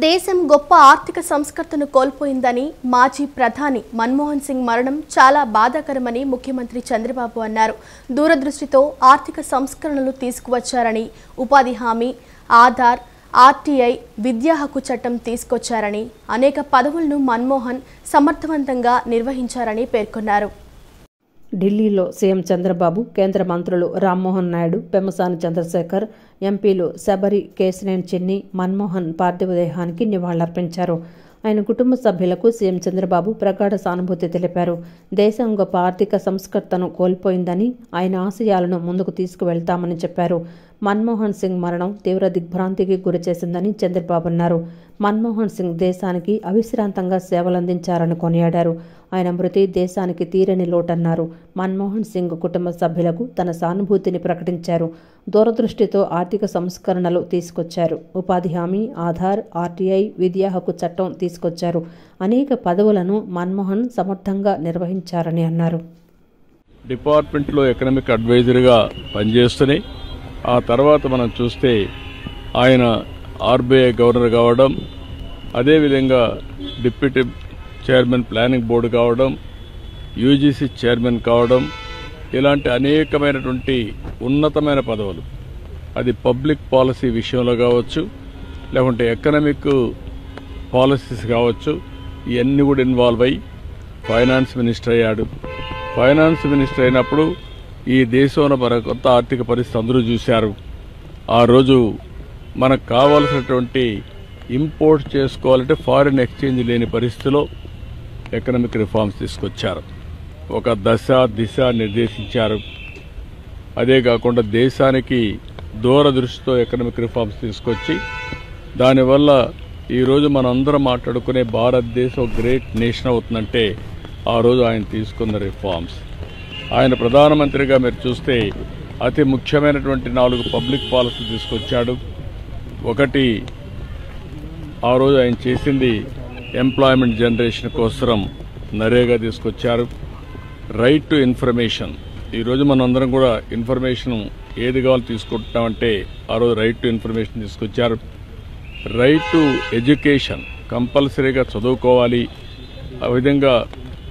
దేశం గొప్ప ఆర్థిక సంస్కర్తను కోల్పోయిందని మాజీ ప్రధాని మన్మోహన్ సింగ్ మరణం చాలా బాధాకరమని ముఖ్యమంత్రి చంద్రబాబు అన్నారు. దూరదృష్టితో ఆర్థిక సంస్కరణలు తీసుకువచ్చారని, ఉపాధి హామీ, ఆధార్, ఆర్టీఐ, విద్యా హక్కు చట్టం తీసుకొచ్చారని, అనేక పదవులను మన్మోహన్ సమర్థవంతంగా నిర్వహించారని పేర్కొన్నారు. ఢిల్లీలో సీఎం చంద్రబాబు, కేంద్ర మంత్రులు రామ్మోహన్ నాయుడు, పెమ్మసాని చంద్రశేఖర్, ఎంపీలు శబరి, కేశినేని చిన్ని, మన్మోహన్ పార్థివ దేహానికి నివాళులర్పించారు. ఆయన కుటుంబ సభ్యులకు సీఎం చంద్రబాబు ప్రగాఢ సానుభూతి తెలిపారు. దేశం గొప్ప ఆర్థిక సంస్కర్తను కోల్పోయిందని, ఆయన ఆశయాలను ముందుకు తీసుకువెళ్తామని చెప్పారు. మన్మోహన్ సింగ్ మరణం తీవ్ర దిగ్భ్రాంతికి గురిచేసిందని చంద్రబాబు అన్నారు. మన్మోహన్ సింగ్ దేశానికి అవిశ్రాంతంగా సేవలందించారని కొనియాడారు. ఆయన మృతి దేశానికి తీరని లోటన్నారు. మన్మోహన్ సింగ్ కుటుంబ సభ్యులకు తన సానుభూతిని ప్రకటించారు. దూరదృష్టితో ఆర్థిక సంస్కరణలు తీసుకొచ్చారు. ఉపాధి హామీ, ఆధార్, ఆర్టీఐ, విద్యా హక్కు చట్టం తీసుకొచ్చారు. అనేక పదవులను మన్మోహన్ సమర్థంగా నిర్వహించారని అన్నారు. డిపార్ట్మెంట్లో ఎకనామిక్ అడ్వైజర్గా పనిచేస్తూనే ఆ తర్వాత మనం చూస్తే ఆయన ఆర్బీఐ గవర్నర్ కావడం, అదేవిధంగా డిప్యూటీ చైర్మన్ ప్లానింగ్ బోర్డు కావడం, యూజీసీ చైర్మన్ కావడం, ఇలాంటి అనేకమైనటువంటి ఉన్నతమైన పదవులు, అది పబ్లిక్ పాలసీ విషయంలో కావచ్చు, లేకుంటే ఎకనామిక్ పాలసీస్ కావచ్చు, ఇవన్నీ కూడా ఇన్వాల్వ్ అయ్యి ఫైనాన్స్ మినిస్టర్ అయ్యాడు. ఫైనాన్స్ మినిస్టర్ అయినప్పుడు ఈ దేశంలో మన కొత్త ఆర్థిక పరిస్థితి అందరూ చూశారు. ఆ రోజు మనకు కావాల్సినటువంటి ఇంపోర్ట్ చేసుకోవాలంటే ఫారిన్ ఎక్స్చేంజ్ లేని పరిస్థితిలో ఎకనామిక్ రిఫార్మ్స్ తీసుకొచ్చారు. ఒక దిశ నిర్దేశించారు. అదే కాకుండా దేశానికి దూరదృష్టితో ఎకనామిక్ రిఫార్మ్స్ తీసుకొచ్చి దానివల్ల ఈరోజు మనందరం మాట్లాడుకునే భారతదేశం గ్రేట్ నేషన్ అవుతుందంటే ఆ రోజు ఆయన తీసుకున్న రిఫార్మ్స్. ఆయన ప్రధానమంత్రిగా మీరు చూస్తే అతి ముఖ్యమైనటువంటి 4 పబ్లిక్ పాలసీ తీసుకొచ్చాడు. ఒకటి, ఆ రోజు ఆయన చేసింది ఎంప్లాయ్మెంట్ జనరేషన్ కోసం నరేగా తీసుకొచ్చారు. రైట్ టు ఇన్ఫర్మేషన్, ఈరోజు మనం అందరం కూడా ఇన్ఫర్మేషన్ ఏది కావాలో తీసుకుంటామంటే ఆ రోజు రైట్ టు ఇన్ఫర్మేషన్ తీసుకొచ్చారు. రైట్ టు ఎడ్యుకేషన్, కంపల్సరీగా చదువుకోవాలి, ఆ విధంగా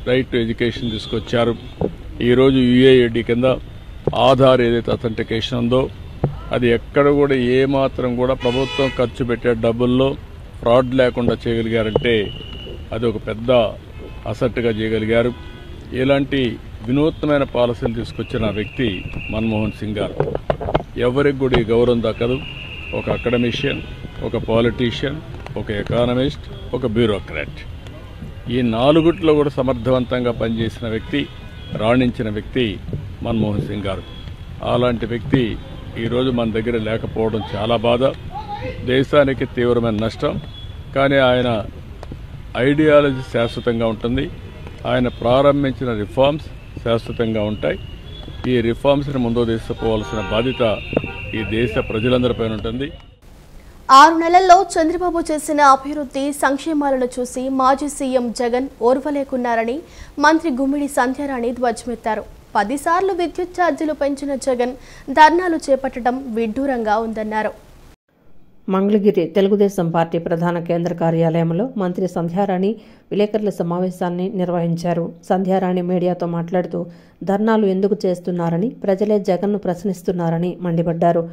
రైట్ టు ఎడ్యుకేషన్ తీసుకొచ్చారు. ఈరోజు యుఏఐడి కింద ఆధార్ ఏదైతే అథెంటికేషన్ ఉందో అది ఎక్కడ కూడా ఏమాత్రం కూడా ప్రభుత్వం ఖర్చు పెట్టే డబ్బుల్లో ఫ్రాడ్ లేకుండా చేయగలిగారంటే అది ఒక పెద్ద అసెట్గా చేయగలిగారు. ఇలాంటి వినూత్నమైన పాలసీలు తీసుకొచ్చిన వ్యక్తి మన్మోహన్ సింగ్ గారు. ఎవరికి కూడా ఈ గౌరవం దక్కదు. ఒక అకాడమిషియన్, ఒక పాలిటీషియన్, ఒక ఎకానమిస్ట్, ఒక బ్యూరోక్రాట్, ఈ 4 కూడా సమర్థవంతంగా పనిచేసిన వ్యక్తి, రాణించిన వ్యక్తి మన్మోహన్ సింగ్ గారు. అలాంటి వ్యక్తి ఈరోజు మన దగ్గర లేకపోవడం చాలా బాధ, దేశానికి తీవ్రమైన నష్టం. కానీ ఆయన ఐడియాలజీ శాశ్వతంగా ఉంటుంది. ఆయన ప్రారంభించిన రిఫార్మ్స్ శాశ్వతంగా ఉంటాయి. ఈ రిఫార్మ్స్ని ముందుకు తీసుకుపోవాల్సిన బాధ్యత ఈ దేశ ప్రజలందరిపైన ఉంటుంది. 6 నెలల్లో చంద్రబాబు చేసిన అభివృద్ధి సంక్షేమాలను చూసి మాజీ సీఎం జగన్ ఓర్వలేకున్నారని మంత్రి గుమ్మిడి సంధ్యారాణి ధ్వజమెత్తారు. 10 సార్లు విద్యుత్ ఛార్జీలు పెంచిన జగన్ ధర్నాలు చేపట్టడం విడ్డూరంగా ఉందన్నారు. మంగళగిరి తెలుగుదేశం పార్టీ ప్రధాన కేంద్ర కార్యాలయంలో మంత్రి సంధ్యారాణి విలేకరుల సమావేశాన్ని నిర్వహించారు. సంధ్యారాణి మీడియాతో మాట్లాడుతూ ధర్నాలు ఎందుకు చేస్తున్నారని, ప్రజలే జగన్ను ప్రశ్నిస్తున్నారని మండిపడ్డారు.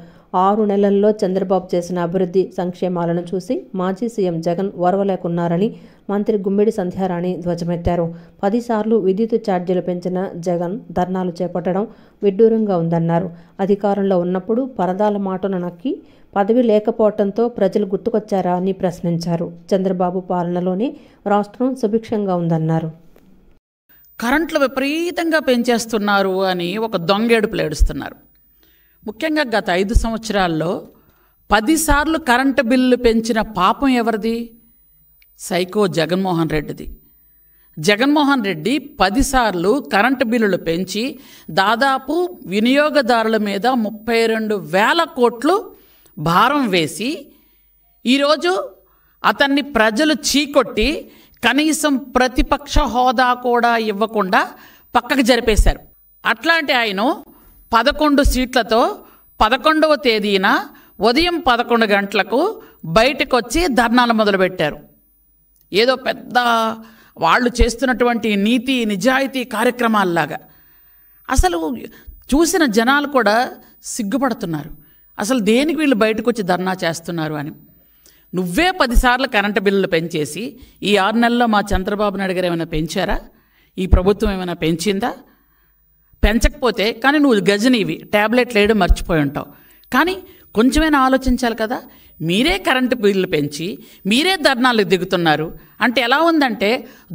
6 నెలల్లో చంద్రబాబు చేసిన అభివృద్ధి సంక్షేమాలను చూసి మాజీ సీఎం జగన్ ఓర్వలేకున్నారని మంత్రి గుమ్మిడి సంధ్యారాణి ధ్వజమెత్తారు. 10 సార్లు విద్యుత్ ఛార్జీలు పెంచిన జగన్ ధర్నాలు చేపట్టడం విడ్డూరంగా ఉందన్నారు. అధికారంలో ఉన్నప్పుడు పరదాల మాటను నక్కి పదవి లేకపోవడంతో ప్రజలు గుర్తుకొచ్చారా అని ప్రశ్నించారు. చంద్రబాబు పాలనలోనే రాష్ట్రం సుభిక్షంగా ఉందన్నారు. కరెంట్లు విపరీతంగా పెంచేస్తున్నారు అని ఒక దొంగేడుపులు ఏడుస్తున్నారు. ముఖ్యంగా గత 5 సంవత్సరాల్లో 10 సార్లు కరెంటు బిల్లు పెంచిన పాపం ఎవరిది? సైకో జగన్మోహన్ రెడ్డిది. జగన్మోహన్ రెడ్డి 10 సార్లు కరెంటు బిల్లులు పెంచి దాదాపు వినియోగదారుల మీద 32,000 కోట్లు భారం వేసి ఈరోజు అతన్ని ప్రజలు చీకొట్టి కనీసం ప్రతిపక్ష హోదా కూడా ఇవ్వకుండా పక్కకు జరిపేశారు. అట్లాంటి ఆయన 11 సీట్లతో 11వ తేదీన ఉదయం 11 గంటలకు బయటకు వచ్చి ధర్నాలు మొదలుపెట్టారు. ఏదో పెద్ద వాళ్ళు చేస్తున్నటువంటి నీతి నిజాయితీ కార్యక్రమాల్లాగా. అసలు చూసిన జనాలు కూడా సిగ్గుపడుతున్నారు, అసలు దేనికి వీళ్ళు బయటకు వచ్చి ధర్నా చేస్తున్నారు అని. నువ్వే 10 సార్లు కరెంటు బిల్లులు పెంచేసి ఈ 6 నెలల్లో మా చంద్రబాబు నాయుడు గారు ఏమైనా పెంచారా? ఈ ప్రభుత్వం ఏమైనా పెంచిందా? పెంచకపోతే కానీ నువ్వు గజనీవి, ట్యాబ్లెట్లు వేయడం మర్చిపోయి ఉంటావు. కానీ కొంచెమైనా ఆలోచించాలి కదా. మీరే కరెంటు బిల్లు పెంచి మీరే ధర్నాలకు దిగుతున్నారు అంటే ఎలా ఉందంటే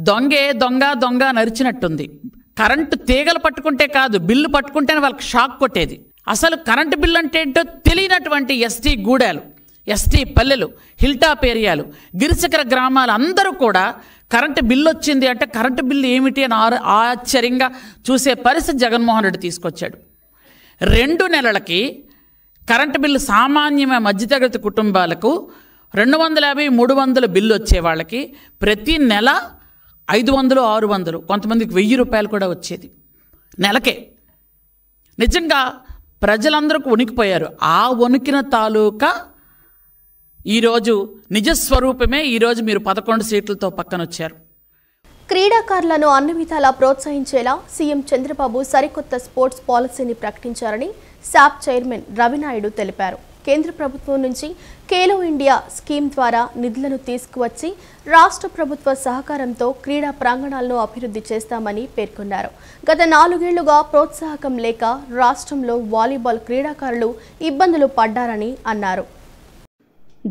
దొంగే దొంగ దొంగ నరిచినట్టుంది. కరెంటు తీగలు పట్టుకుంటే కాదు, బిల్లు పట్టుకుంటేనే వాళ్ళకి షాక్ కొట్టేది. అసలు కరెంటు బిల్లు అంటే ఏంటో తెలియనటువంటి ఎస్టీ గూడాలు, ఎస్టీ పల్లెలు, హిల్టాప్ ఏరియాలు, గిరిశిఖర గ్రామాలు అందరూ కూడా కరెంటు బిల్లు వచ్చింది అంటే కరెంటు బిల్లు ఏమిటి అని ఆశ్చర్యంగా చూసే పరిస్థితి జగన్మోహన్ రెడ్డి తీసుకొచ్చాడు. 2 నెలలకి కరెంటు బిల్లు సామాన్యమైన మధ్యతరగతి కుటుంబాలకు 250, 300 బిల్లు వచ్చే వాళ్ళకి ప్రతి నెల 500, 600, కొంతమందికి 1000 రూపాయలు కూడా వచ్చేది నెలకే. నిజంగా ప్రజలందరూ వణికిపోయారు. ఆ వణికిన తాలూకా ఈరోజు నిజస్వరూపమే. ఈరోజు మీరు 11 సీట్లతో పక్కన వచ్చారు. క్రీడాకారులను అన్ని విధాలా ప్రోత్సహించేలా సీఎం చంద్రబాబు సరికొత్త స్పోర్ట్స్ పాలసీని ప్రకటించారని శాప్ చైర్మన్ రవినాయుడు తెలిపారు. కేంద్ర ప్రభుత్వం నుంచి ఖేలో ఇండియా స్కీమ్ ద్వారా నిధులను తీసుకువచ్చి రాష్ట్ర ప్రభుత్వ సహకారంతో క్రీడా ప్రాంగణాలను అభివృద్ధి చేస్తామని పేర్కొన్నారు. గత 4 ఏళ్లుగా ప్రోత్సాహకం లేక రాష్ట్రంలో వాలీబాల్ క్రీడాకారులు ఇబ్బందులు పడ్డారని అన్నారు.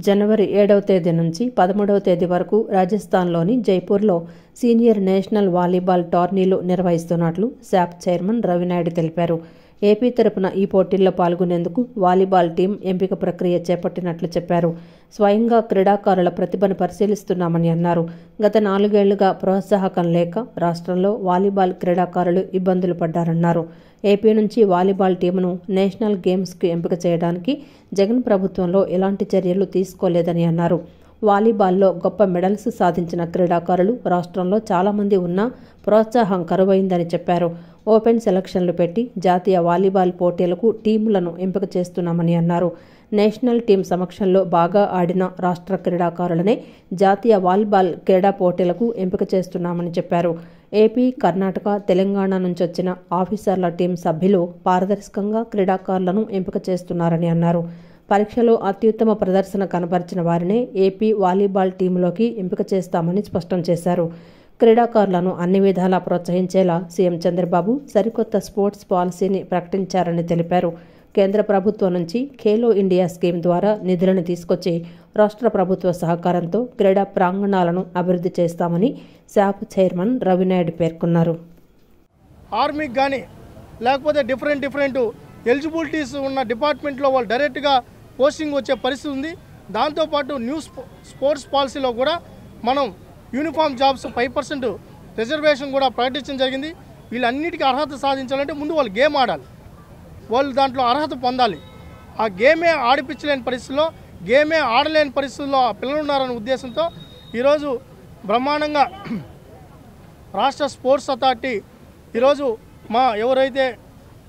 జనవరి 7వ తేదీ నుంచి 13వ తేదీ వరకు రాజస్థాన్లోని జైపూర్లో సీనియర్ నేషనల్ వాలీబాల్ టోర్నీలు నిర్వహిస్తున్నట్లు శాప్ చైర్మన్ రవినాయుడు తెలిపారు. ఏపీ తరపున ఈ పోటీల్లో పాల్గొనేందుకు వాలీబాల్ టీం ఎంపిక ప్రక్రియ చేపట్టినట్లు చెప్పారు. స్వయంగా క్రీడాకారుల ప్రతిభను పరిశీలిస్తున్నామని అన్నారు. గత 4 ఏళ్లుగా ప్రోత్సాహకం లేక రాష్ట్రంలో వాలీబాల్ క్రీడాకారులు ఇబ్బందులు పడ్డారన్నారు. ఏపీ నుంచి వాలీబాల్ టీమును నేషనల్ గేమ్స్కు ఎంపిక చేయడానికి జగన్ ప్రభుత్వంలో ఎలాంటి చర్యలు తీసుకోలేదని అన్నారు. వాలీబాల్లో గొప్ప మెడల్స్ సాధించిన క్రీడాకారులు రాష్ట్రంలో చాలామంది ఉన్నా ప్రోత్సాహం కరువైందని చెప్పారు. ఓపెన్ సెలక్షన్లు పెట్టి జాతీయ వాలీబాల్ పోటీలకు టీములను ఎంపిక చేస్తున్నామని అన్నారు. నేషనల్ టీం సమక్షంలో బాగా ఆడిన రాష్ట్ర క్రీడాకారులనే జాతీయ వాలీబాల్ క్రీడా పోటీలకు ఎంపిక చేస్తున్నామని చెప్పారు. ఏపీ, కర్ణాటక, తెలంగాణ నుంచి వచ్చిన ఆఫీసర్ల టీం సభ్యులు పారదర్శకంగా క్రీడాకారులను ఎంపిక చేస్తున్నారని అన్నారు. పరీక్షలో అత్యుత్తమ ప్రదర్శన కనబరిచిన వారినే ఏపీ వాలీబాల్ టీంలోకి ఎంపిక చేస్తామని స్పష్టం చేశారు. క్రీడాకారులను అన్ని విధాలా ప్రోత్సహించేలా సీఎం చంద్రబాబు సరికొత్త స్పోర్ట్స్ పాలసీని ప్రకటించారని తెలిపారు. కేంద్ర ప్రభుత్వం నుంచి ఖేలో ఇండియా స్కీమ్ ద్వారా నిధులను తీసుకొచ్చి రాష్ట్ర ప్రభుత్వ సహకారంతో క్రీడా ప్రాంగణాలను అభివృద్ధి చేస్తామని శాప్ చైర్మన్ రవినాయుడు పేర్కొన్నారు. ఆర్మీకి కానీ లేకపోతే డిఫరెంట్ ఎలిజిబిలిటీస్ ఉన్న డిపార్ట్మెంట్లో వాళ్ళు డైరెక్ట్గా పోస్టింగ్ వచ్చే పరిస్థితి ఉంది. దాంతోపాటు న్యూ స్పోర్ట్స్ పాలసీలో కూడా మనం యూనిఫామ్ జాబ్స్ 5% రిజర్వేషన్ కూడా ప్రకటించడం జరిగింది. వీళ్ళన్నిటికీ అర్హత సాధించాలంటే ముందు వాళ్ళు గేమ్ ఆడాలి, వాళ్ళు దాంట్లో అర్హత పొందాలి. ఆ గేమే ఆడిపించలేని పరిస్థితుల్లో, గేమే ఆడలేని పరిస్థితుల్లో ఆ పిల్లలు ఉన్నారనే ఉద్దేశంతో ఈరోజు బ్రహ్మాండంగా రాష్ట్ర స్పోర్ట్స్ అథారిటీ ఈరోజు మా ఎవరైతే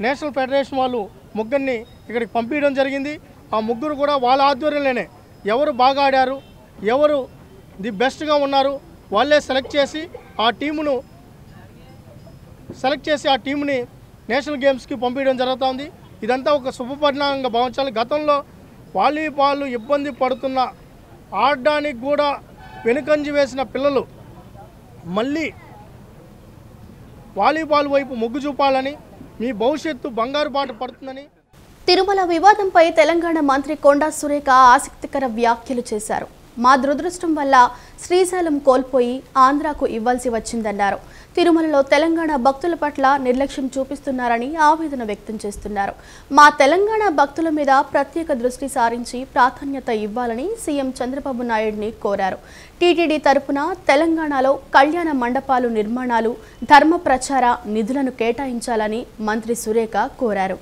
నేషనల్ ఫెడరేషన్ వాళ్ళు ముగ్గురిని ఇక్కడికి పంపించడం జరిగింది. ఆ ముగ్గురు కూడా వాళ్ళ ఆధ్వర్యంలోనే ఎవరు బాగా ఆడారు, ఎవరు ది బెస్ట్గా ఉన్నారు వాళ్ళే సెలెక్ట్ చేసి ఆ టీముని నేషనల్ గేమ్స్కి పంపించడం జరుగుతుంది. ఇదంతా ఒక శుభపరిణామంగా భావించాలి. గతంలో వాలీబాల్ ఇబ్బంది పడుతున్న, ఆడడానికి కూడా వెనుకంజి వేసిన పిల్లలు మళ్ళీ వాలీబాల్ వైపు మొగ్గు చూపాలని, మీ భవిష్యత్తు బంగారు బాట పడుతుందని. తిరుమల వివాదంపై తెలంగాణ మంత్రి కొండా సురేఖ ఆసక్తికర వ్యాఖ్యలు చేశారు. మా దురదృష్టం వల్ల శ్రీశైలం కోల్పోయి ఆంధ్రాకు ఇవ్వాల్సి వచ్చిందన్నారు. తిరుమలలో తెలంగాణ భక్తుల పట్ల నిర్లక్ష్యం చూపిస్తున్నారని ఆవేదన వ్యక్తం చేస్తున్నారు. మా తెలంగాణ భక్తుల మీద ప్రత్యేక దృష్టి సారించి ప్రాధాన్యత ఇవ్వాలని సీఎం చంద్రబాబు నాయుడిని కోరారు. టీటీడీ తరపున తెలంగాణలో కళ్యాణ మండపాలు నిర్మాణాలు, ధర్మ ప్రచార నిధులను కేటాయించాలని మంత్రి సురేఖ కోరారు.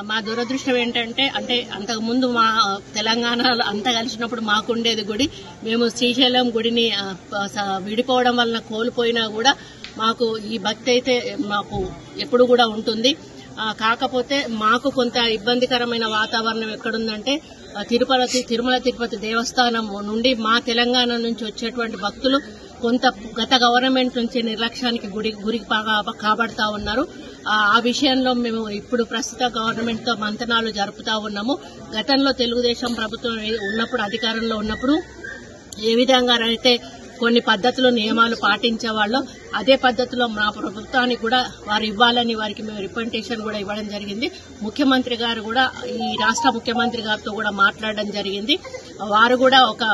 మా దురదృష్టం ఏంటంటే అంతకుముందు మా తెలంగాణలో అంతా కలిసినప్పుడు మాకుండేది గుడి, మేము శ్రీశైలం గుడిని విడిపోవడం వలన కోల్పోయినా కూడా మాకు ఈ భక్తి అయితే మాకు ఎప్పుడు కూడా ఉంటుంది. కాకపోతే మాకు కొంత ఇబ్బందికరమైన వాతావరణం ఎక్కడుందంటే తిరుమల తిరుపతి దేవస్థానం నుండి మా తెలంగాణ నుంచి వచ్చేటువంటి భక్తులు కొంత గత గవర్నమెంట్ నుంచి నిర్లక్ష్యానికి గురికి కాబడతా ఉన్నారు. ఆ విషయంలో మేము ఇప్పుడు ప్రస్తుత గవర్నమెంట్ తో మంతనాలు జరుపుతా ఉన్నాము. గతంలో తెలుగుదేశం ప్రభుత్వం ఉన్నప్పుడు అధికారంలో ఉన్నప్పుడు ఏ విధంగా అయితే కొన్ని పద్ధతులు నియమాలు పాటించేవాళ్ళు అదే పద్ధతిలో మా ప్రభుత్వానికి కూడా వారు ఇవ్వాలని వారికి మేము రిప్రజెంటేషన్ కూడా ఇవ్వడం జరిగింది. ముఖ్యమంత్రి గారు కూడా ఈ రాష్ట్ర ముఖ్యమంత్రి గారితో కూడా మాట్లాడడం జరిగింది. వారు కూడా ఒక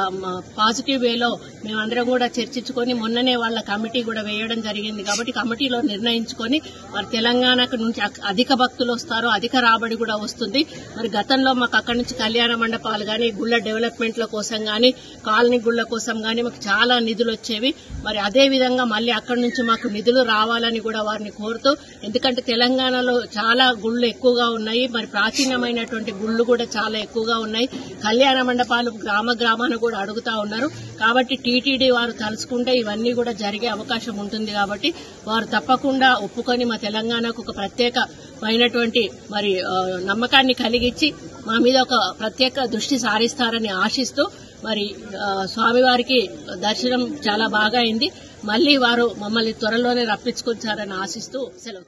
పాజిటివ్ వేలో మేమందరం కూడా చర్చించుకొని మొన్ననే వాళ్ళ కమిటీ కూడా వేయడం జరిగింది. కాబట్టి కమిటీలో నిర్ణయించుకొని మరి తెలంగాణకు నుంచి అధిక భక్తులు వస్తారు, అధిక రాబడి కూడా వస్తుంది. మరి గతంలో మాకు అక్కడి నుంచి కళ్యాణ మండపాలు గానీ గుళ్ల డెవలప్మెంట్ల కోసం గానీ కాలనీ గుళ్ల కోసం గానీ మాకు చాలా నిధులు వచ్చేవి. మరి అదే విధంగా మళ్ళీ అక్కడి నుంచి మాకు నిధులు రావాలని కూడా వారిని కోరుతూ, ఎందుకంటే తెలంగాణలో చాలా గుళ్లు ఎక్కువగా ఉన్నాయి, మరి ప్రాచీనమైనటువంటి గుళ్లు కూడా చాలా ఎక్కువగా ఉన్నాయి. కళ్యాణ మండపాలు గ్రామాన కూడా అడుగుతా ఉన్నారు. కాబట్టి టీటీడీ వారు తలుచుకుంటే ఇవన్నీ కూడా జరిగే అవకాశం ఉంటుంది. కాబట్టి వారు తప్పకుండా ఒప్పుకొని మా తెలంగాణకు ఒక ప్రత్యేకమైనటువంటి మరి నమ్మకాన్ని కలిగించి మా మీద ఒక ప్రత్యేక దృష్టి సారిస్తారని ఆశిస్తూ మరి స్వామివారికి దర్శనం చాలా బాగా అయింది. మళ్లీ వారు మమ్మల్ని త్వరలోనే రప్పించుకొచ్చారని ఆశిస్తూ సెలవు.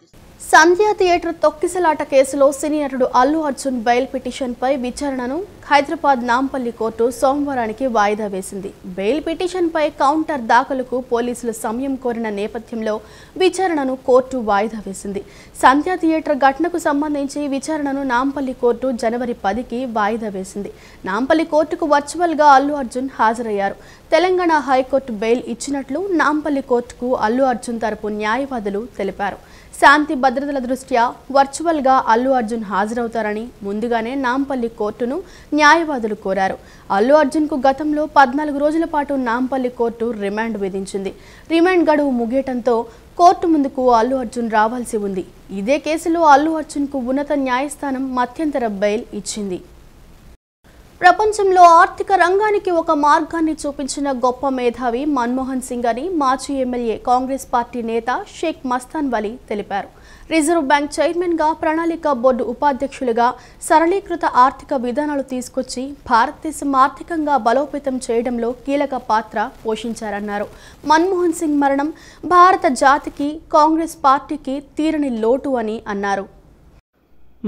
సంధ్య థియేటర్ తొక్కిసలాట కేసులో సినీ నటుడు అల్లు అర్జున్ బెయిల్ పిటిషన్పై విచారణను హైదరాబాద్ నాంపల్లి కోర్టు సోమవారానికి వాయిదా వేసింది. బెయిల్ పిటిషన్పై కౌంటర్ దాఖలుకు పోలీసులు సమయం కోరిన నేపథ్యంలో విచారణను కోర్టు వాయిదా వేసింది. సంధ్య థియేటర్ ఘటనకు సంబంధించి విచారణను నాంపల్లి కోర్టు జనవరి 10కి వాయిదా వేసింది. నాంపల్లి కోర్టుకు వర్చువల్గా అల్లు అర్జున్ హాజరయ్యారు. తెలంగాణ హైకోర్టు బెయిల్ ఇచ్చినట్లు నాంపల్లి కోర్టుకు అల్లు అర్జున్ తరపు న్యాయవాదులు తెలిపారు. శాంతి భద్రతల దృష్ట్యా వర్చువల్గా అల్లు అర్జున్ హాజరవుతారని ముందుగానే నాంపల్లి కోర్టును న్యాయవాదులు కోరారు. అల్లు అర్జున్కు గతంలో 14 రోజుల పాటు నాంపల్లి కోర్టు రిమాండ్ విధించింది. రిమాండ్ గడువు ముగియటంతో కోర్టు ముందుకు అల్లు అర్జున్ రావాల్సి ఉంది. ఇదే కేసులో అల్లు అర్జున్కు ఉన్నత న్యాయస్థానం మధ్యంతర బెయిల్ ఇచ్చింది. ప్రపంచంలో ఆర్థిక రంగానికి ఒక మార్గాన్ని చూపించిన గొప్ప మేధావి మన్మోహన్ సింగ్ అని మాజీ ఎమ్మెల్యే కాంగ్రెస్ పార్టీ నేత షేక్ మస్తాన్ వలీ తెలిపారు. రిజర్వ్ బ్యాంక్ చైర్మన్గా, ప్రణాళిక బోర్డు ఉపాధ్యక్షులుగా సరళీకృత ఆర్థిక విధానాలు తీసుకొచ్చి భారతదేశం ఆర్థికంగా బలోపేతం చేయడంలో కీలక పాత్ర పోషించారన్నారు. మన్మోహన్ సింగ్ మరణం భారత జాతికి, కాంగ్రెస్ పార్టీకి తీరని లోటు అని అన్నారు.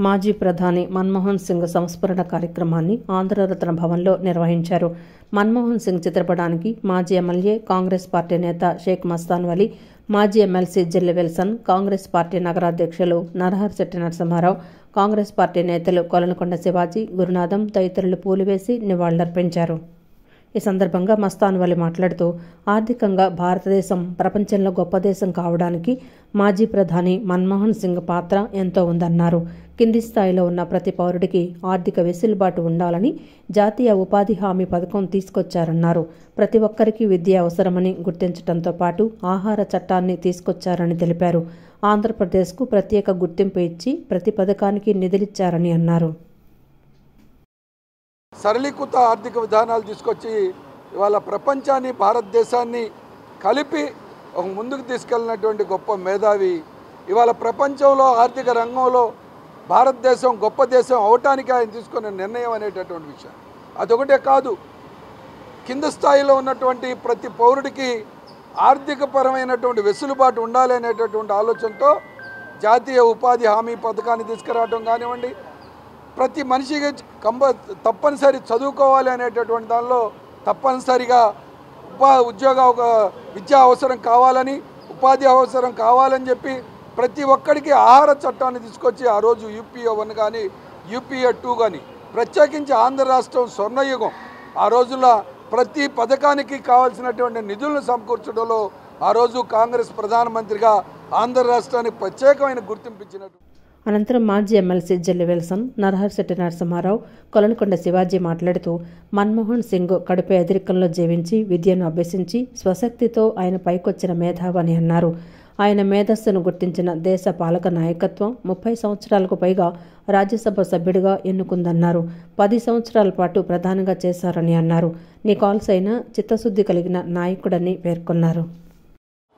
మాజీ ప్రధాని మన్మోహన్ సింగ్ సంస్మరణ కార్యక్రమాన్ని ఆంధ్రరత్న భవన్లో నిర్వహించారు. మన్మోహన్ సింగ్ చిత్రపటానికి మాజీ ఎమ్మెల్యే, కాంగ్రెస్ పార్టీ నేత షేక్ మస్తాన్ వలీ, మాజీ MLC Jilli Wilson, Congress party నగరాధ్యక్షులు నరహరిశెట్టి నరసింహారావు, కాంగ్రెస్ పార్టీ నేతలు కొలనకొండ శివాజీ, గురునాథం తదితరులు పూలువేసి నివాళులర్పించారు. ఈ సందర్భంగా మస్తాన్ వలీ మాట్లాడుతూ, ఆర్థికంగా భారతదేశం ప్రపంచంలో గొప్ప దేశం కావడానికి మాజీ ప్రధాని మన్మోహన్ సింగ్ పాత్ర ఎంతో ఉందన్నారు. కింది స్థాయిలో ఉన్న ప్రతి పౌరుడికి ఆర్థిక వెసులుబాటు ఉండాలని జాతీయ ఉపాధి హామీ పథకం తీసుకొచ్చారన్నారు. ప్రతి ఒక్కరికి విద్య అవసరమని గుర్తించడంతో పాటు ఆహార చట్టాన్ని తీసుకొచ్చారని తెలిపారు. ఆంధ్రప్రదేశ్కు ప్రత్యేక గుర్తింపు ఇచ్చి ప్రతి పథకానికి నిధులిచ్చారని అన్నారు. సరళీకృత ఆర్థిక విధానాలు తీసుకొచ్చి ఇవాళ ప్రపంచాన్ని, భారతదేశాన్ని కలిపి ఒక ముందుకు తీసుకెళ్ళినటువంటి గొప్ప మేధావి. ఇవాళ ప్రపంచంలో ఆర్థిక రంగంలో భారతదేశం గొప్ప దేశం అవటానికి ఆయన తీసుకున్న నిర్ణయం అనేటటువంటి విషయం. అదొకటే కాదు, కింద స్థాయిలో ఉన్నటువంటి ప్రతి పౌరుడికి ఆర్థికపరమైనటువంటి వెసులుబాటు ఉండాలి అనేటటువంటి ఆలోచనతో జాతీయ ఉపాధి హామీ పథకాన్ని తీసుకురావడం కానివ్వండి, ప్రతి మనిషికి తప్పనిసరి చదువుకోవాలి అనేటటువంటి దానిలో తప్పనిసరిగా విద్యా అవసరం కావాలని, ఉపాధి అవసరం కావాలని చెప్పి ప్రతి ఒక్కడికి ఆహార చట్టాన్ని తీసుకొచ్చి ఆ రోజు యూపీఏ 1 కానీ యూపీఏ 2 కానీ ప్రత్యేకించి ఆంధ్ర రాష్ట్రం స్వర్ణయుగం. ఆ రోజుల్లో ప్రతి పథకానికి కావాల్సినటువంటి నిధులను సమకూర్చడంలో ఆ రోజు కాంగ్రెస్ ప్రధానమంత్రిగా ఆంధ్ర రాష్ట్రానికి ప్రత్యేకమైన గుర్తింపు ఇచ్చినట్టు. అనంతరం మాజీ ఎమ్మెల్సీ జిల్లి విల్సన్, నరహరిశెట్టి నరసింహారావు, కొలనకొండ శివాజీ మాట్లాడుతూ, మన్మోహన్ సింగ్ కడుపు ఎదిరికంలో జీవించి విద్యను అభ్యసించి స్వశక్తితో ఆయన పైకొచ్చిన మేధావని అన్నారు. ఆయన మేధస్సును గుర్తించిన దేశ పాలక నాయకత్వం 30 సంవత్సరాలకు పైగా రాజ్యసభ సభ్యుడిగా ఎన్నుకుందన్నారు. 10 సంవత్సరాల పాటు ప్రధానిగా చేశారని అన్నారు. నికాల్సైన చిత్తశుద్ధి కలిగిన నాయకుడని పేర్కొన్నారు.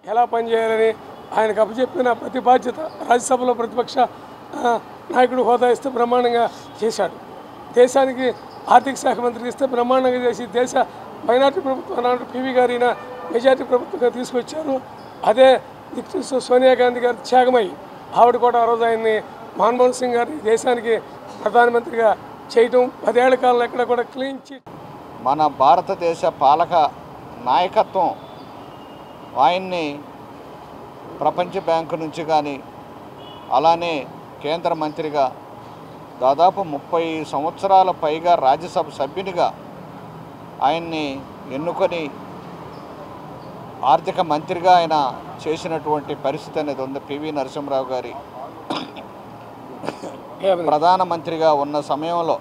ఎలా పనిచేయాలని ఆయనకు అప్పచెప్పిన ప్రతి బాధ్యత రాజ్యసభలో ప్రతిపక్ష నాయకుడు హోదా ఇస్తే బ్రహ్మాండంగా చేశాడు. దేశానికి ఆర్థిక శాఖ మంత్రికి ఇస్తే బ్రహ్మాండంగా చేసి దేశ మైనార్టీ ప్రభుత్వం నాడు పివి గారిన మెజార్టీ ప్రభుత్వంగా తీసుకొచ్చారు. అదే సోనియా గాంధీ గారు త్యాగమై ఆవిడ కూడా ఆ రోజు ఆయన్ని మన్మోహన్ సింగ్ గారి దేశానికి ప్రధానమంత్రిగా చేయటం 10 ఏళ్ల కాలంలో ఎక్కడ కూడా క్లీన్ చిట్. మన భారతదేశ పాలక నాయకత్వం ఆయన్ని ప్రపంచ బ్యాంకు నుంచి కానీ అలానే కేంద్ర మంత్రిగా దాదాపు 30 సంవత్సరాల పైగా రాజ్యసభ సభ్యునిగా ఆయన్ని ఎన్నుకొని ఆర్థిక మంత్రిగా ఆయన చేసినటువంటి పరిస్థితి అనేది ఉంది. పివి నరసింహరావు గారి ప్రధానమంత్రిగా ఉన్న సమయంలో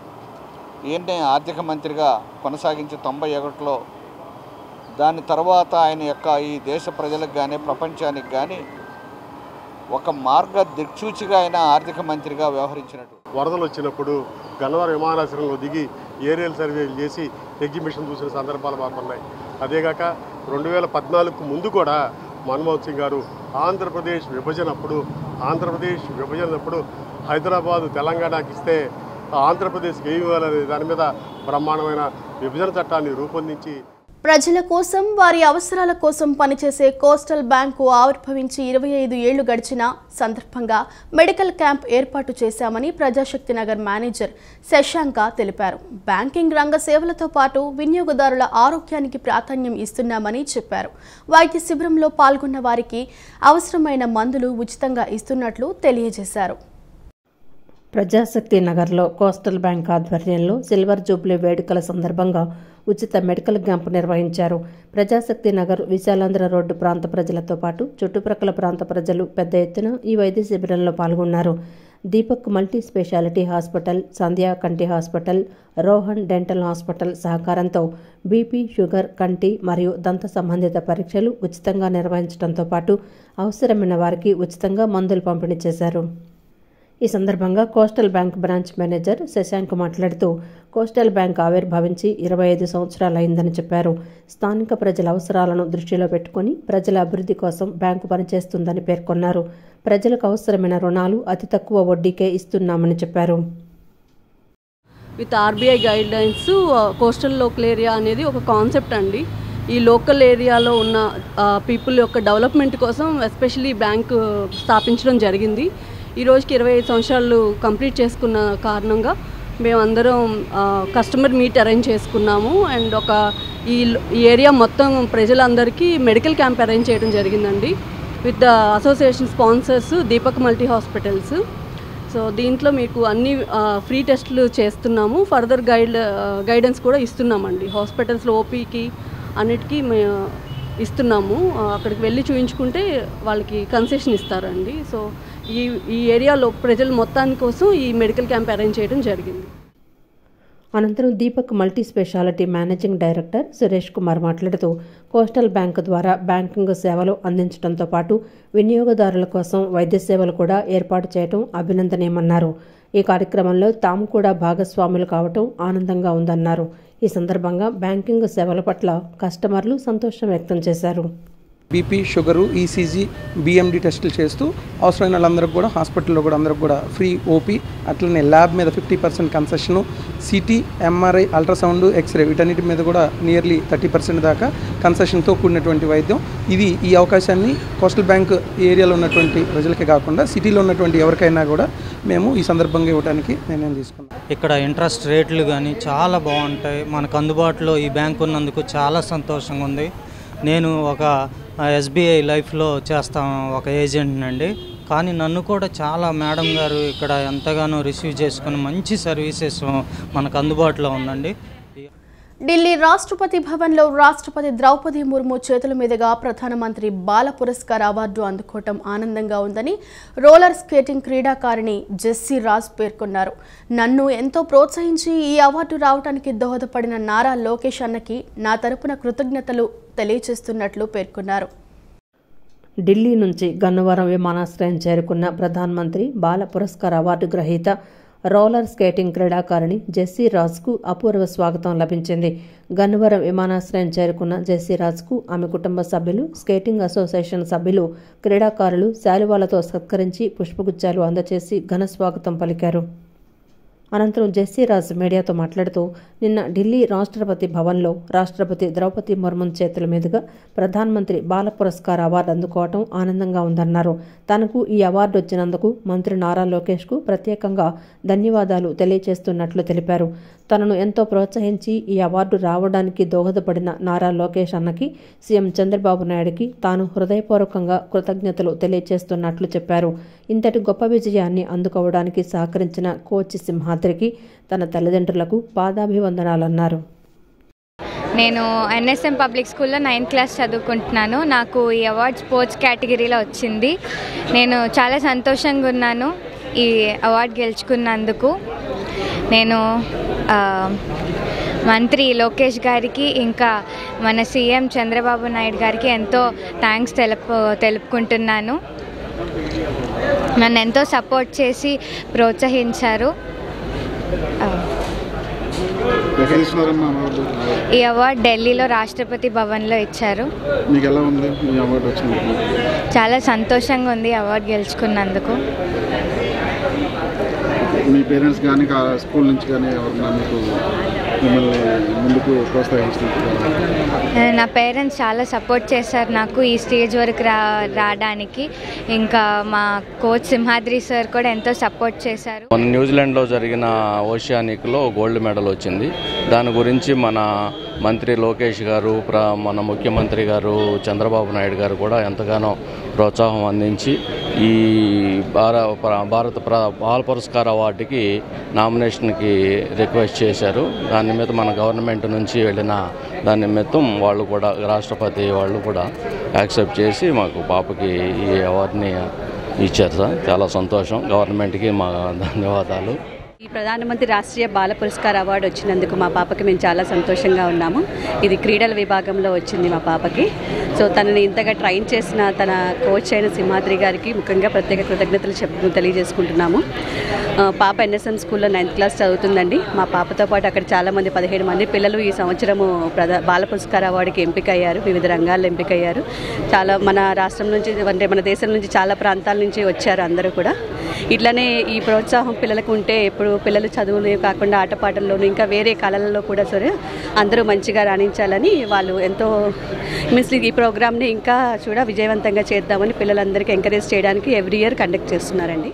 ఈయన్నే ఆర్థిక మంత్రిగా కొనసాగించి 91లో దాని తర్వాత ఆయన యొక్క ఈ దేశ ప్రజలకు కానీ ప్రపంచానికి కానీ ఒక మార్గ దిక్సూచిగా ఆయన ఆర్థిక మంత్రిగా వ్యవహరించినట్టు. వరదలు వచ్చినప్పుడు గన్నవరం విమానాశ్రయంలో దిగి ఏరియల్ సర్వేలు చేసి ఎగ్జిబిషన్ చూసిన సందర్భాలు మాకు ఉన్నాయి. అదేగాక 2014కు ముందు కూడా మన్మోహన్ సింగ్ గారు ఆంధ్రప్రదేశ్ విభజనప్పుడు హైదరాబాదు తెలంగాణకి ఇస్తే ఆంధ్రప్రదేశ్కి ఏమి ఇవ్వాలనే దాని మీద బ్రహ్మాండమైన విభజన చట్టాన్ని రూపొందించి ప్రజల కోసం వారి అవసరాల కోసం పనిచేసే కోస్టల్ బ్యాంకు ఆవిర్భవించి 25 ఏళ్లు గడిచిన సందర్భంగా మెడికల్ క్యాంప్ ఏర్పాటు చేశామని ప్రజాశక్తి నగర్ మేనేజర్ శశాంక తెలిపారు. బ్యాంకింగ్ రంగ సేవలతో పాటు వినియోగదారుల ఆరోగ్యానికి ప్రాధాన్యం ఇస్తున్నామని చెప్పారు. వైద్య శిబిరంలో పాల్గొన్న వారికి అవసరమైన మందులు ఉచితంగా ఇస్తున్నట్లు తెలియజేశారు. ప్రజాశక్తి నగర్లో కోస్టల్ బ్యాంక్ ఆధ్వర్యంలో సిల్వర్ జూబ్లీ వేడుకల సందర్భంగా ఉచిత మెడికల్ క్యాంపు నిర్వహించారు. ప్రజాశక్తి నగర్, విశాలాంధ్ర రోడ్డు ప్రాంత ప్రజలతో పాటు చుట్టుప్రక్కల ప్రాంత ప్రజలు పెద్ద ఎత్తున ఈ వైద్య శిబిరంలో పాల్గొన్నారు. దీపక్ మల్టీ స్పెషాలిటీ హాస్పిటల్, సంధ్యా కంటి హాస్పిటల్, రోహన్ డెంటల్ హాస్పిటల్ సహకారంతో బీపీ, షుగర్, కంటి మరియు దంత సంబంధిత పరీక్షలు ఉచితంగా నిర్వహించడంతో పాటు అవసరమైన వారికి ఉచితంగా మందులు పంపిణీ చేశారు. ఈ సందర్భంగా coastal bank branch manager Shashank మాట్లాడుతూ కోస్టల్ బ్యాంక్ ఆవిర్భవించి 25 సంవత్సరాలైందని చెప్పారు. స్థానిక ప్రజల అవసరాలను దృష్టిలో పెట్టుకుని ప్రజల అభివృద్ధి కోసం బ్యాంకు పనిచేస్తుందని పేర్కొన్నారు. ప్రజలకు అవసరమైన రుణాలు అతి తక్కువ వడ్డీకే ఇస్తున్నామని చెప్పారు. With RBI guide lines coastal local area అనేది ఒక కాన్సెప్ట్ అండి. ఈ లోకల్ ఏరియాలో ఉన్న పీపుల్ యొక్క డెవలప్మెంట్ కోసం ఎస్పెషల్లీ బ్యాంకు స్థాపించడం జరిగింది. ఈ రోజుకి 25 సంవత్సరాలు కంప్లీట్ చేసుకున్న కారణంగా మేమందరం కస్టమర్ మీట్ అరేంజ్ చేసుకున్నాము. అండ్ ఈ ఏరియా మొత్తం ప్రజలందరికీ మెడికల్ క్యాంప్ అరేంజ్ చేయడం జరిగిందండి with the association sponsors Deepak multi hospitals. So దీంట్లో మీకు అన్ని ఫ్రీ టెస్టులు చేస్తున్నాము. ఫర్దర్ గైడెన్స్ కూడా ఇస్తున్నామండి. హాస్పిటల్స్లో ఓపీకి అన్నిటికీ ఇస్తున్నాము. అక్కడికి వెళ్ళి చూయించుకుంటే వాళ్ళకి కన్సెషన్ ఇస్తారండి. సో ఈ ఏరియాలో ప్రజల మొత్తాని కోసం ఈ మెడికల్ క్యాంప్ అరేంజ్ చేయడం జరిగింది. అనంతరం Deepak multi speciality managing director Suresh Kumar మాట్లాడుతూ కోస్టల్ బ్యాంకు ద్వారా బ్యాంకింగ్ సేవలు అందించడంతో పాటు వినియోగదారుల కోసం వైద్య సేవలు కూడా ఏర్పాటు చేయడం అభినందనీయమన్నారు. ఈ కార్యక్రమంలో తాము కూడా భాగస్వాములు కావటం ఆనందంగా ఉందన్నారు. ఈ సందర్భంగా బ్యాంకింగ్ సేవల పట్ల కస్టమర్లు సంతోషం వ్యక్తం చేశారు. బీపీ, షుగరు, ఈసీజీ, బిఎండి టెస్టులు చేస్తూ అవసరమైన వాళ్ళందరికీ కూడా హాస్పిటల్లో కూడా అందరికి కూడా ఫ్రీ ఓపీ, అట్లనే ల్యాబ్ మీద 50% concession, CT, MRI, ultrasound, X ray వీటన్నిటి మీద కూడా నియర్లీ 30% దాకా కన్సెషన్తో కూడినటువంటి వైద్యం. ఈ అవకాశాన్ని కోస్టల్ బ్యాంక్ ఏరియాలో ఉన్నటువంటి ప్రజలకే కాకుండా సిటీలో ఉన్నటువంటి ఎవరికైనా కూడా మేము ఈ సందర్భంగా ఇవ్వడానికి నిర్ణయం తీసుకున్నాం. ఇక్కడ ఇంట్రెస్ట్ రేట్లు కానీ చాలా బాగుంటాయి. మనకు అందుబాటులో ఈ బ్యాంక్ ఉన్నందుకు చాలా సంతోషంగా ఉంది. నేను ఒక ఎస్బీఐ లైఫ్లో చేస్తాను, ఒక ఏజెంట్ అండి. కానీ నన్ను కూడా చాలా మేడం గారు ఇక్కడ ఎంతగానో రిసీవ్ చేసుకుని మంచి సర్వీసెస్ మనకు అందుబాటులో ఉందండి. ఢిల్లీ రాష్ట్రపతి భవన్లో రాష్ట్రపతి ద్రౌపది ముర్ము చేతుల మీదుగా ప్రధానమంత్రి బాల పురస్కార్ అవార్డు అందుకోవటం ఆనందంగా ఉందని రోలర్ స్కేటింగ్ క్రీడాకారిణి జెస్సీ రాజ్ పేర్కొన్నారు. నన్ను ఎంతో ప్రోత్సహించి ఈ అవార్డు రావడానికి దోహదపడిన నారా లోకేష్ అన్నకి నా తరపున కృతజ్ఞతలు తెలియజేస్తున్నట్లు పేర్కొన్నారు. ఢిల్లీ నుంచి గన్నవరం విమానాశ్రయం చేరుకున్న ప్రధానమంత్రి బాల పురస్కార్ అవార్డు గ్రహీత రోలర్ స్కేటింగ్ క్రీడాకారిణి జెస్సీ రాజ్కు అపూర్వ స్వాగతం లభించింది. గన్నవరం విమానాశ్రయం చేరుకున్న జెస్సీ రాజ్కు ఆమె కుటుంబ సభ్యులు, స్కేటింగ్ అసోసియేషన్ సభ్యులు, క్రీడాకారులు శాలువాలతో సత్కరించి పుష్పగుచ్చాలు అందజేసి ఘన స్వాగతం పలికారు. అనంతరం జెస్సీ రాజ్ మీడియాతో మాట్లాడుతూ నిన్న ఢిల్లీ రాష్ట్రపతి భవన్లో రాష్ట్రపతి ద్రౌపది ముర్ము చేతుల మీదుగా ప్రధానమంత్రి బాల పురస్కార్ అవార్డు అందుకోవడం ఆనందంగా ఉందన్నారు. తనకు ఈ అవార్డు వచ్చినందుకు మంత్రి నారా లోకేష్కు ప్రత్యేకంగా ధన్యవాదాలు తెలియజేస్తున్నట్లు తెలిపారు. తనను ఎంతో ప్రోత్సహించి ఈ అవార్డు రావడానికి దోహదపడిన నారా లోకేష్ అన్నకి, సీఎం చంద్రబాబు నాయుడుకి తాను హృదయపూర్వకంగా కృతజ్ఞతలు తెలియజేస్తున్నట్లు చెప్పారు. ఇంతటి గొప్ప విజయాన్ని అందుకోవడానికి సహకరించిన కోచ్ సింహాద్రికి, తన తల్లిదండ్రులకు పాదాభివందనాలన్నారు. నేను ఎన్ఎస్ఎం పబ్లిక్ స్కూల్లో 9th క్లాస్ చదువుకుంటున్నాను. నాకు ఈ అవార్డ్ స్పోర్ట్స్ కేటగిరీలో వచ్చింది. నేను చాలా సంతోషంగా ఉన్నాను ఈ అవార్డు గెలుచుకున్నందుకు. నేను మంత్రి లోకేష్ గారికి, ఇంకా మన సీఎం చంద్రబాబు నాయుడు గారికి ఎంతో థ్యాంక్స్ తెలుపుకుంటున్నాను. నన్ను ఎంతో సపోర్ట్ చేసి ప్రోత్సహించారు. ఈ అవార్డు ఢిల్లీలో రాష్ట్రపతి భవన్లో ఇచ్చారు. చాలా సంతోషంగా ఉంది అవార్డు గెలుచుకున్నందుకు. మీ పేరెంట్స్ కానీ స్కూల్ నుంచి కానీ ఎవరన్నా మీకు మిమ్మల్ని ముందుకు ప్రోత్సహించినట్టు? నా పేరెంట్స్ చాలా సపోర్ట్ చేశారు నాకు ఈ స్టేజ్ వరకు రావడానికి. ఇంకా మా కోచ్ సింహాద్రి సార్ కూడా ఎంతో సపోర్ట్ చేశారు. మన న్యూజిలాండ్లో జరిగిన ఓషియానిక్లో గోల్డ్ మెడల్ వచ్చింది. దాని గురించి మన మంత్రి లోకేష్ గారు, మన ముఖ్యమంత్రి గారు చంద్రబాబు నాయుడు గారు కూడా ఎంతగానో ప్రోత్సాహం అందించి ఈ భారత బాల పురస్కార్ అవార్డుకి నామినేషన్కి రిక్వెస్ట్ చేశారు. దాని మీద మన గవర్నమెంట్ నుంచి వెళ్ళిన దాని నిమిత్తం వాళ్ళు కూడా, రాష్ట్రపతి వాళ్ళు కూడా యాక్సెప్ట్ చేసి మాకు పాపకి ఈ అవార్డుని ఇచ్చారు సార్. చాలా సంతోషం. గవర్నమెంట్కి మా ధన్యవాదాలు. ఈ ప్రధానమంత్రి రాష్ట్రీయ బాల పురస్కార్ అవార్డు వచ్చినందుకు మా పాపకి మేము చాలా సంతోషంగా ఉన్నాము. ఇది క్రీడల విభాగంలో వచ్చింది మా పాపకి. సో తనని ఇంతగా ట్రైన్ చేసిన తన కోచ్ అయిన సింహాద్రి గారికి ముఖ్యంగా ప్రత్యేక కృతజ్ఞతలు తెలియజేసుకుంటున్నాము. పాప ఎన్ఎస్ఎం స్కూల్లో 9th క్లాస్ చదువుతుందండి. మా పాపతో పాటు అక్కడ చాలామంది 17 మంది పిల్లలు ఈ సంవత్సరము బాల పురస్కార్ అవార్డుకి ఎంపికయ్యారు. వివిధ రంగాల్లో ఎంపికయ్యారు. చాలా మన రాష్ట్రం నుంచి, అంటే మన దేశం నుంచి చాలా ప్రాంతాల నుంచి వచ్చారు అందరూ కూడా. ఇట్లనే ఈ ప్రోత్సాహం పిల్లలకు ఉంటే ఎప్పుడు పిల్లలు చదువులే కాకుండా ఆటపాటల్లోనూ ఇంకా వేరే కళలలో కూడా సరే అందరూ మంచిగా రాణించాలని వాళ్ళు ఎంతో ఈ ప్రోగ్రామ్ని ఇంకా విజయవంతంగా చేద్దామని పిల్లలందరికీ ఎంకరేజ్ చేయడానికి ఎవ్రీ ఇయర్ కండక్ట్ చేస్తున్నారండి.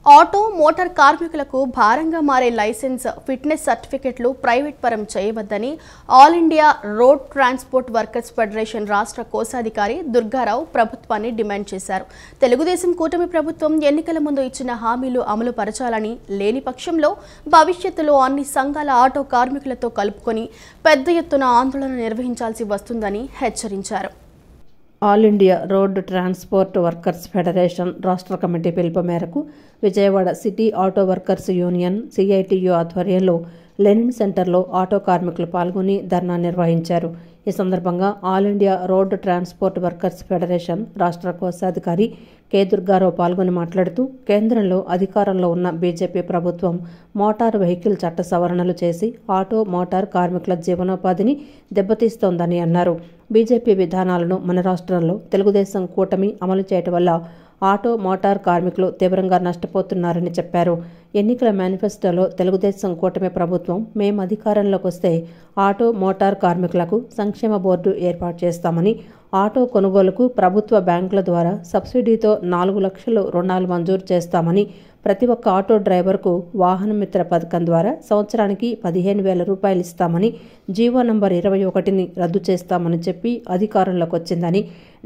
ఆటో మోటార్ కార్మికులకు భారంగా మారే లైసెన్స్, ఫిట్నెస్ సర్టిఫికెట్లు ప్రైవేట్ పరం చేయవద్దని all India road transport workers federation రాష్ట్ర కోశాధికారి దుర్గారావు ప్రభుత్వాన్ని డిమాండ్ చేశారు. తెలుగుదేశం కూటమి ప్రభుత్వం ఎన్నికల ముందు ఇచ్చిన హామీలు అమలు పరచాలని, లేని పక్షంలో భవిష్యత్తులో అన్ని సంఘాల ఆటో కార్మికులతో కలుపుకొని పెద్ద ఎత్తున ఆందోళన నిర్వహించాల్సి వస్తుందని హెచ్చరించారు. All India road transport workers federation రాష్ట్ర కమిటీ పిలుపు మేరకు Vijayawada city auto workers union CITU ఆధ్వర్యంలో లెనిన్ సెంటర్లో ఆటో కార్మికులు పాల్గొని ధర్నా నిర్వహించారు. ఈ సందర్భంగా all India road transport workers federation రాష్ట్ర కోశాధికారి కె దుర్గారావు పాల్గొని మాట్లాడుతూ కేంద్రంలో అధికారంలో ఉన్న బీజేపీ ప్రభుత్వం మోటార్ వెహికల్ చట్ట సవరణలు చేసి ఆటో మోటార్ కార్మికుల జీవనోపాధిని దెబ్బతీస్తోందని అన్నారు. బీజేపీ విధానాలను మన రాష్ట్రంలో తెలుగుదేశం కూటమి అమలు చేయటం వల్ల ఆటో మోటార్ కార్మికులు తీవ్రంగా నష్టపోతున్నారని చెప్పారు. ఎన్నికల మేనిఫెస్టోలో తెలుగుదేశం కూటమి ప్రభుత్వం మేము అధికారంలోకి వస్తే ఆటో మోటార్ కార్మికులకు సంక్షేమ బోర్డు ఏర్పాటు చేస్తామని, ఆటో కొనుగోలుకు ప్రభుత్వ బ్యాంకుల ద్వారా సబ్సిడీతో 4 లక్షలు రుణాలు మంజూరు చేస్తామని, ప్రతి ఒక్క ఆటో డ్రైవర్కు వాహన మిత్ర పథకం ద్వారా సంవత్సరానికి 15,000 రూపాయలు ఇస్తామని, జీవో నంబర్ 21ని రద్దు చేస్తామని చెప్పి అధికారంలోకి వచ్చిందని,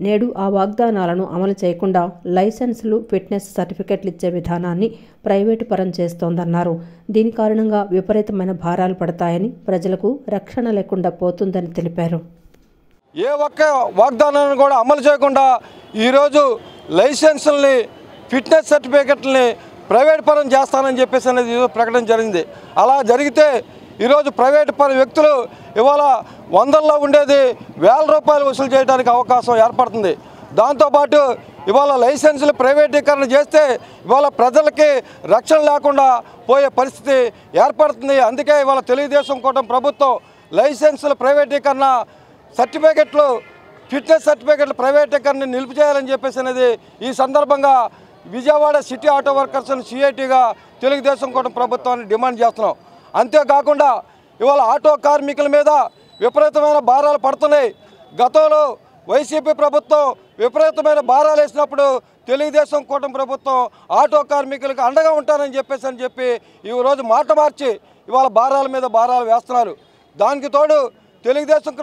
నేడు ఆ వాగ్దానాలను అమలు చేయకుండా లైసెన్సులు, ఫిట్నెస్ సర్టిఫికెట్లు ఇచ్చే విధానాన్ని ప్రైవేటు పరం చేస్తోందన్నారు. దీని కారణంగా విపరీతమైన భారాలు పడతాయని, ప్రజలకు రక్షణ లేకుండా పోతుందని తెలిపారు. ఏ ఒక్క వాగ్దానాన్ని కూడా అమలు చేయకుండా ఈరోజు లైసెన్సుల్ని, ఫిట్నెస్ సర్టిఫికెట్లని ప్రైవేట్ పరం చేస్తానని చెప్పేసి అనేది ప్రకటన జరిగింది. అలా జరిగితే ఈరోజు ప్రైవేట్ పరం వ్యక్తులు ఇవాళ వందల్లో ఉండేది 1,000 రూపాయలు వసూలు చేయడానికి అవకాశం ఏర్పడుతుంది. దాంతోపాటు ఇవాళ లైసెన్సులు ప్రైవేటీకరణ చేస్తే ఇవాళ ప్రజలకి రక్షణ లేకుండా పోయే పరిస్థితి ఏర్పడుతుంది. అందుకే ఇవాళ తెలుగుదేశం కూటమి ప్రభుత్వం లైసెన్సుల ప్రైవేటీకరణ సర్టిఫికెట్లు ఫిట్నెస్ సర్టిఫికెట్లు ప్రైవేటీకరణ నిలుపు చేయాలని చెప్పేసి అనేది ఈ సందర్భంగా విజయవాడ సిటీ ఆటో వర్కర్స్ సిఐటిగా తెలుగుదేశం కూటమి ప్రభుత్వాన్ని డిమాండ్ చేస్తున్నాం. అంతేకాకుండా ఇవాళ ఆటో కార్మికుల మీద విపరీతమైన భారాలు పడుతున్నాయి. గతంలో వైసీపీ ప్రభుత్వం విపరీతమైన భారాలు వేసినప్పుడు తెలుగుదేశం కూటమి ప్రభుత్వం ఆటో కార్మికులకు అండగా ఉంటానని చెప్పి ఈరోజు మాట మార్చి ఇవాళ భారాల మీద భారాలు వేస్తున్నారు. దానికి తోడు తెలుగుదేశం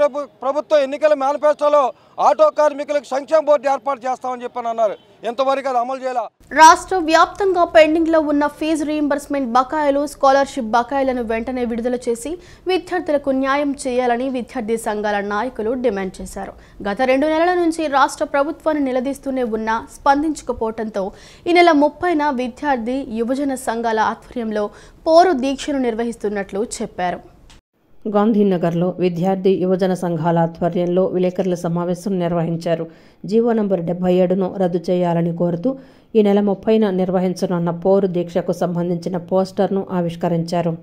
ప్రభుత్వం ఎన్నికల మేనిఫెస్టోలో ఆటో కార్మికులకు సంక్షేమ బోర్డు ఏర్పాటు చేస్తామని చెప్పని అన్నారు. ఎంతవరకు అది అమలు చేయాల? రాష్ట్ర వ్యాప్తంగా పెండింగ్ లో ఉన్న ఫీజు రీయింబర్స్మెంట్ బకాయిలు, స్కాలర్షిప్ బకాయిలను వెంటనే విడుదల చేసి విద్యార్థులకు న్యాయం చేయాలని విద్యార్థి సంఘాల నాయకులు డిమాండ్ చేశారు. గత 2 నెలల నుంచి రాష్ట్ర ప్రభుత్వాన్ని నిలదీస్తూనే ఉన్నా స్పందించకపోవడంతో ఈ నెల 30న విద్యార్థి యువజన సంఘాల ఆధ్వర్యంలో పోరు దీక్షను నిర్వహిస్తున్నట్లు చెప్పారు. గాంధీనగర్లో విద్యార్థి యువజన సంఘాల ఆధ్వర్యంలో విలేకరుల సమావేశం నిర్వహించారు. జీవో నంబర్ 77ను రద్దు చేయాలని కోరుతూ ఈ నెల 30న నిర్వహించనున్న పోరు దీక్షకు సంబంధించిన పోస్టర్ను ఆవిష్కరించారు.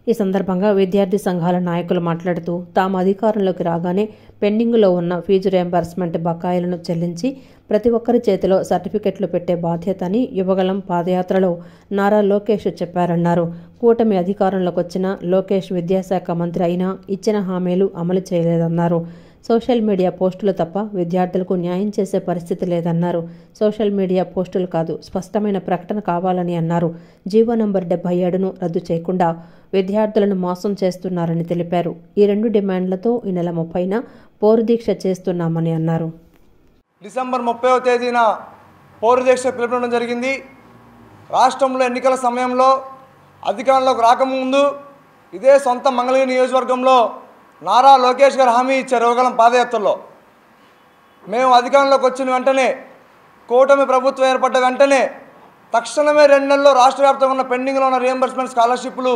ఈ సందర్భంగా విద్యార్థి సంఘాల నాయకులు మాట్లాడుతూ తాము అధికారంలోకి రాగానే పెండింగ్లో ఉన్న ఫీజు రియంబర్స్మెంట్ బకాయిలను చెల్లించి ప్రతి ఒక్కరి చేతిలో సర్టిఫికెట్లు పెట్టే బాధ్యతని యువగళం పాదయాత్రలో నారా లోకేష్ చెప్పారన్నారు. కూటమి అధికారంలోకి వచ్చిన లోకేష్ విద్యాశాఖ మంత్రి అయినా ఇచ్చిన హామీలు అమలు చేయలేదన్నారు. సోషల్ మీడియా పోస్టులు తప్ప విద్యార్థులకు న్యాయం చేసే పరిస్థితి లేదన్నారు. సోషల్ మీడియా పోస్టులు కాదు, స్పష్టమైన ప్రకటన కావాలని అన్నారు. జీవో నంబర్ 77ను రద్దు చేయకుండా విద్యార్థులను మోసం చేస్తున్నారని తెలిపారు. ఈ 2 డిమాండ్లతో ఈ నెల 30న పోరు దీక్ష చేస్తున్నామని అన్నారు. డిసెంబర్ 30వ తేదీన పోరు దీక్ష పిలుపునడం జరిగింది. రాష్ట్రంలో ఎన్నికల సమయంలో అధికారంలోకి రాకముందు ఇదే సొంత మంగళగిరి నియోజకవర్గంలో నారా లోకేష్ గారు హామీ ఇచ్చారు. యువగళం పాదయాత్రలో మేము అధికారంలోకి వచ్చిన వెంటనే, కూటమి ప్రభుత్వం ఏర్పడ్డ వెంటనే తక్షణమే 2 నెలల్లో రాష్ట్ర వ్యాప్తంగా ఉన్న పెండింగ్లో ఉన్న రియంబర్స్మెంట్ స్కాలర్షిప్లు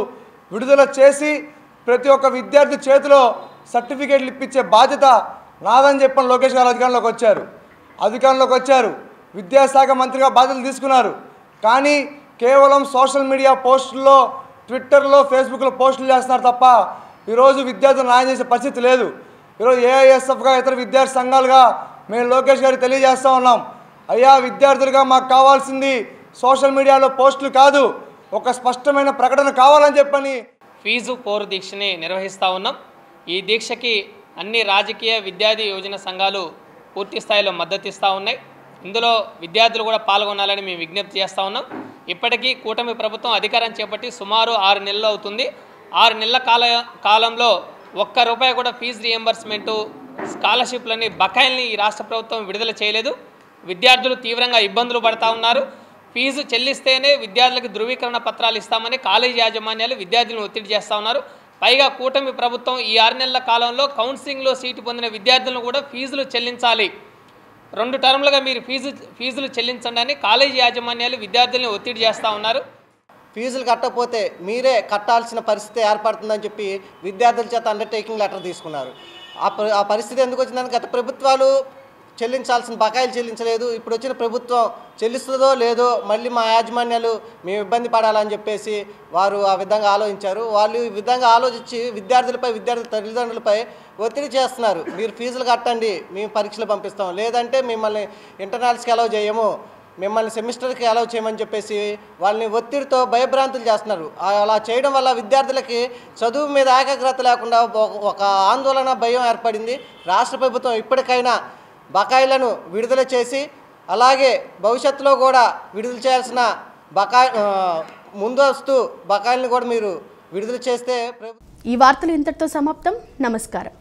విడుదల చేసి ప్రతి ఒక్క విద్యార్థి చేతిలో సర్టిఫికేట్లు ఇప్పించే బాధ్యత నాదని చెప్పని లోకేష్ గారు అధికారంలోకి వచ్చారు. విద్యాశాఖ మంత్రిగా బాధ్యతలు తీసుకున్నారు. కానీ కేవలం సోషల్ మీడియా పోస్టుల్లో, ట్విట్టర్లో, ఫేస్బుక్లో పోస్టులు చేస్తున్నారు తప్ప ఈరోజు విద్యార్థులు న్యాయం చేసే పరిస్థితి లేదు. ఈరోజు ఏఐఎస్ఎఫ్గా, ఇతర విద్యార్థి సంఘాలుగా మేము లోకేష్ గారికి తెలియజేస్తూ ఉన్నాం. అయ్యా, విద్యార్థులుగా మాకు కావాల్సింది సోషల్ మీడియాలో పోస్టులు కాదు, ఒక స్పష్టమైన ప్రకటన కావాలని చెప్పని ఫీజు పోరు దీక్షని నిర్వహిస్తూ ఉన్నాం. ఈ దీక్షకి అన్ని రాజకీయ విద్యార్థి యువజన సంఘాలు పూర్తి స్థాయిలో మద్దతు ఇస్తూ ఉన్నాయి. ఇందులో విద్యార్థులు కూడా పాల్గొనాలని మేము విజ్ఞప్తి చేస్తూ ఉన్నాం. ఇప్పటికీ కూటమి ప్రభుత్వం అధికారం చేపట్టి సుమారు 6 నెలలు అవుతుంది. 6 నెలల కాలంలో ₹1 కూడా ఫీజు రియంబర్స్మెంటు, స్కాలర్షిప్లని, బకాయిల్ని ఈ రాష్ట్ర ప్రభుత్వం విడుదల చేయలేదు. విద్యార్థులు తీవ్రంగా ఇబ్బందులు పడుతూ ఉన్నారు. ఫీజు చెల్లిస్తేనే విద్యార్థులకు ధృవీకరణ పత్రాలు ఇస్తామని కాలేజీ యాజమాన్యాలు విద్యార్థులను ఒత్తిడి చేస్తూ ఉన్నారు. పైగా కూటమి ప్రభుత్వం ఈ 6 నెలల కాలంలో కౌన్సిలింగ్లో సీటు పొందిన విద్యార్థులను కూడా ఫీజులు చెల్లించాలి, 2 టర్ములుగా మీరు ఫీజులు చెల్లించండి అని కాలేజీ యాజమాన్యాలు విద్యార్థులను ఒత్తిడి చేస్తూ ఉన్నారు. ఫీజులు కట్టకపోతే మీరే కట్టాల్సిన పరిస్థితి ఏర్పడుతుందని చెప్పి విద్యార్థుల చేత అండర్టేకింగ్ లెటర్ తీసుకున్నారు. ఆ పరిస్థితి ఎందుకు వచ్చిందని గత ప్రభుత్వాలు చెల్లించాల్సిన బకాయిలు చెల్లించలేదు. ఇప్పుడు వచ్చిన ప్రభుత్వం చెల్లిస్తుందో లేదో మళ్ళీ మా యాజమాన్యాలు మేము ఇబ్బంది పడాలని చెప్పేసి వారు ఆ విధంగా ఆలోచించారు. వాళ్ళు ఈ విధంగా ఆలోచించి విద్యార్థుల తల్లిదండ్రులపై ఒత్తిడి చేస్తున్నారు. మీరు ఫీజులు కట్టండి, మేము పరీక్షలు పంపిస్తాం, లేదంటే మిమ్మల్ని ఇంటర్నల్స్కి అలౌ చేయము, మిమ్మల్ని సెమిస్టర్కి అలౌ చేయమని చెప్పేసి వాళ్ళని ఒత్తిడితో భయభ్రాంతులు చేస్తున్నారు. అలా చేయడం వల్ల విద్యార్థులకి చదువు మీద ఏకాగ్రత లేకుండా ఒక ఆందోళన, భయం ఏర్పడింది. రాష్ట్ర ప్రభుత్వం ఇప్పటికైనా బకాయిలను విడుదల చేసి, అలాగే భవిష్యత్తులో కూడా విడుదల చేయాల్సిన ముందస్తు బకాయిలను కూడా మీరు విడుదల చేస్తే. ఈ వార్తలు ఇంతటితో సమాప్తం. నమస్కారం.